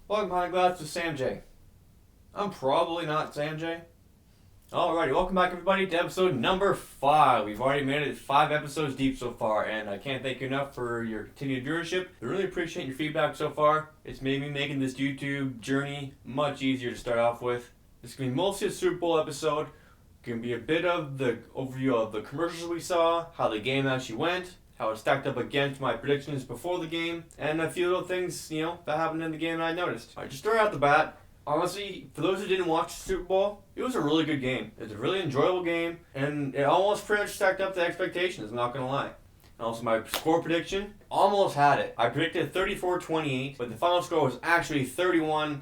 Welcome behind glass with Sam J. I'm probably not Sam J. Alrighty, welcome back everybody to episode number 5. We've already made it 5 episodes deep so far, and I can't thank you enough for your continued viewership. I really appreciate your feedback so far. It's made me making this YouTube journey much easier to start off with. This is going to be mostly a Super Bowl episode. Going to be a bit of the overview of the commercials we saw, how the game actually went, how it stacked up against my predictions before the game, and a few little things, that happened in the game that I noticed. Alright, just straight out the bat, honestly, for those who didn't watch the Super Bowl, it was a really good game. It was a really enjoyable game, and it almost pretty much stacked up to expectations, I'm not going to lie. And also my score prediction, almost had it. I predicted 34-28, but the final score was actually 31-20.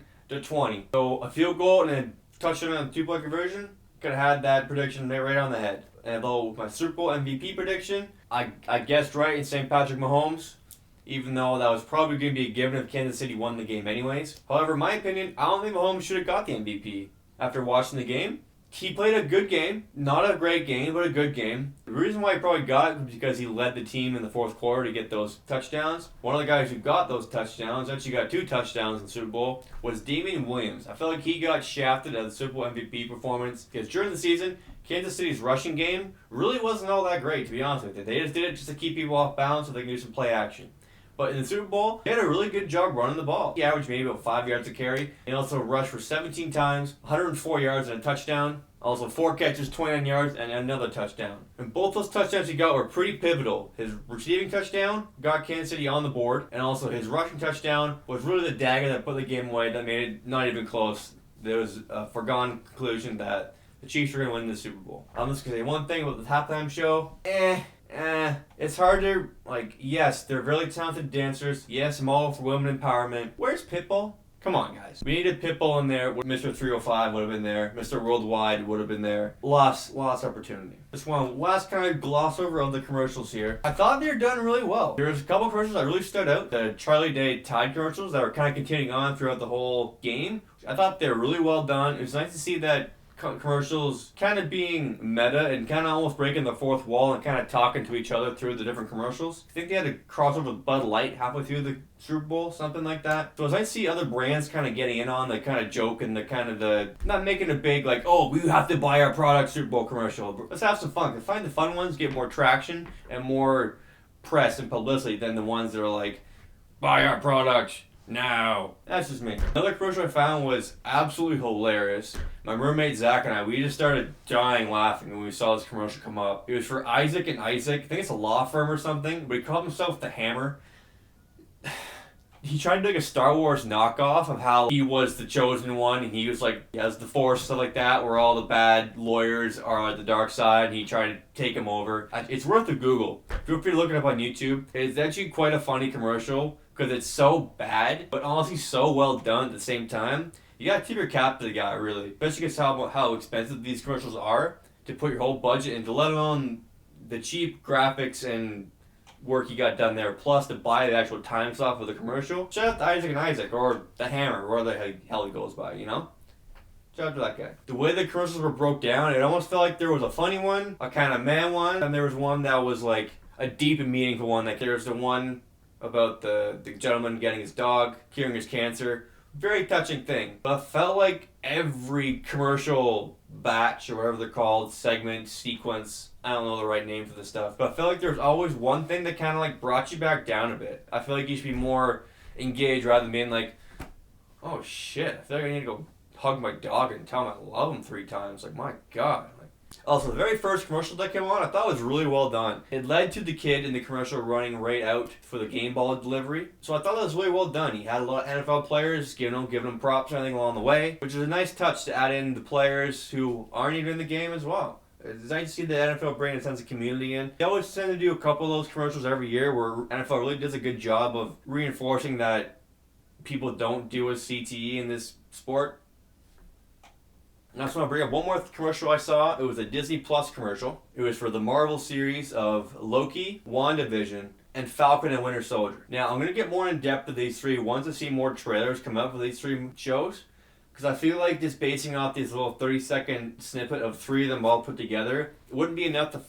So a field goal and a touchdown on the 2-point conversion, could have had that prediction right on the head. And although my Super Bowl MVP prediction, I guessed right in St. Patrick Mahomes, even though that was probably going to be a given if Kansas City won the game anyways. However, in my opinion, I don't think Mahomes should have got the MVP. After watching the game, he played a good game. Not a great game, but a good game. The reason why he probably got it was because he led the team in the fourth quarter to get those touchdowns. One of the guys who got those touchdowns, actually got 2 touchdowns in the Super Bowl, was Damian Williams. I felt like he got shafted at the Super Bowl MVP performance because during the season, Kansas City's rushing game really wasn't all that great, to be honest with you. They just did it just to keep people off balance so they can do some play action. But in the Super Bowl, he had a really good job running the ball. He averaged maybe about 5 yards a carry. He also rushed for 17 times, 104 yards and a touchdown. Also 4 catches, 29 yards, and another touchdown. And both those touchdowns he got were pretty pivotal. His receiving touchdown got Kansas City on the board, and also his rushing touchdown was really the dagger that put the game away, that made it not even close. There was a foregone conclusion that the Chiefs were going to win the Super Bowl. I'm just going to say one thing about the halftime show. It's hard to, yes, they're really talented dancers. Yes, I'm all for women empowerment. Where's Pitbull? Come on, guys. We needed Pitbull in there. Mr. 305 would have been there. Mr. Worldwide would have been there. Lost opportunity. Just one last kind of gloss over of the commercials here. I thought they were done really well. There's a couple commercials that really stood out. The Charlie Day Tide commercials that were kind of continuing on throughout the whole game. I thought they were really well done. It was nice to see that commercials kind of being meta and kind of almost breaking the fourth wall and kind of talking to each other through the different commercials. I think they had a crossover with Bud Light halfway through the Super Bowl, something like that. So as I see other brands kind of getting in on the kind of joke and the not making a big oh, we have to buy our product Super Bowl commercial. Let's have some fun. Find the fun ones get more traction and more press and publicity than the ones that are buy our product now. That's just me. Another commercial I found was absolutely hilarious. My roommate Zach and I, we just started dying laughing when we saw this commercial come up. It was for Isaac and Isaac. I think it's a law firm or something, but he called himself the Hammer. He tried to make a Star Wars knockoff of how he was the chosen one, and he was he has the Force, stuff like that, where all the bad lawyers are at the dark side, and he tried to take him over. It's worth a Google. Feel free to look it up on YouTube. It's actually quite a funny commercial, because it's so bad, but honestly so well done at the same time. You gotta tip your cap to the guy, really. Especially because how expensive these commercials are to put your whole budget into, let alone the cheap graphics and work you got done there, plus to buy the actual time slot for the commercial. Shout out to Isaac and Isaac, or the Hammer, or the hell he goes by, Shout out to that guy. The way the commercials were broke down, it almost felt like there was a funny one, a kind of man one, and there was one that was a deep and meaningful one. There was the one about the gentleman getting his dog, curing his cancer. Very touching thing. But it felt like every commercial batch, or whatever they're called, segment, sequence, I don't know the right name for this stuff, but I felt like there was always one thing that kind of brought you back down a bit. I feel like you should be more engaged rather than being oh shit, I feel like I need to go hug my dog and tell him I love him 3 times. My God. Also, the very first commercial that came on, I thought was really well done. It led to the kid in the commercial running right out for the game ball delivery. So I thought that was really well done. He had a lot of NFL players giving them props and everything along the way, which is a nice touch to add in the players who aren't even in the game as well. It's nice to see the NFL bring a sense of community in. They always tend to do a couple of those commercials every year where NFL really does a good job of reinforcing that people don't do a CTE in this sport. And I just want to bring up one more commercial I saw. It was a Disney Plus commercial. It was for the Marvel series of Loki, WandaVision, and Falcon and Winter Soldier. Now, I'm going to get more in depth with these 3 once I see more trailers come up for these 3 shows. Because I feel like just basing off these little 30-second snippet of 3 of them all put together, it wouldn't be enough to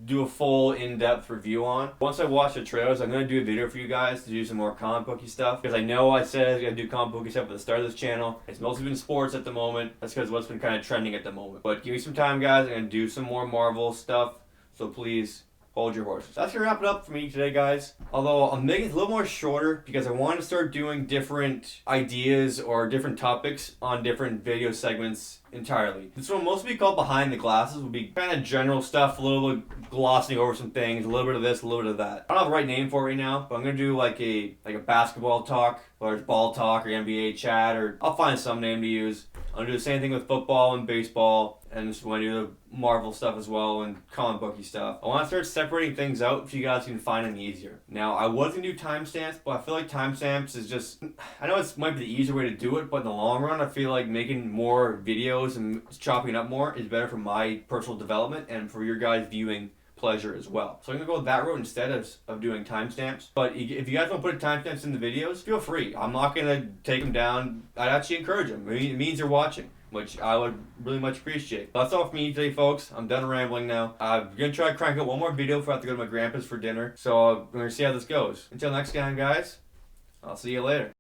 do a full in-depth review on. Once I watch the trailers, I'm going to do a video for you guys to do some more comic booky stuff, because I know I said I was going to do comic booky stuff at the start of this channel. It's mostly been sports at the moment. That's because what's been kind of trending at the moment. But give me some time, guys. I'm going to do some more Marvel stuff, so please hold your horses. That's going to wrap it up for me today, guys. Although I'm making it a little more shorter because I want to start doing different ideas or different topics on different video segments entirely. This one will mostly be called Behind the Glasses. Will be kind of general stuff, a little bit glossing over some things, a little bit of this, a little bit of that. I don't have the right name for it right now, but I'm going to do like a basketball talk, or ball talk, or NBA chat, or I'll find some name to use. I'm going to do the same thing with football and baseball, and just want to do the Marvel stuff as well, and comic booky stuff. I want to start separating things out so you guys can find them easier. Now, I was going to do timestamps, but I feel like timestamps is just, I know it might be the easier way to do it, but in the long run, I feel like making more videos and chopping it up more is better for my personal development and for your guys' viewing pleasure as well. So I'm going to go that route instead of doing timestamps. But if you guys want to put timestamps in the videos, feel free. I'm not going to take them down. I'd actually encourage them. It means you're watching, which I would really much appreciate. That's all for me today, folks. I'm done rambling now. I'm going to try to crank out one more video before I have to go to my grandpa's for dinner. So we're going to see how this goes. Until next time, guys, I'll see you later.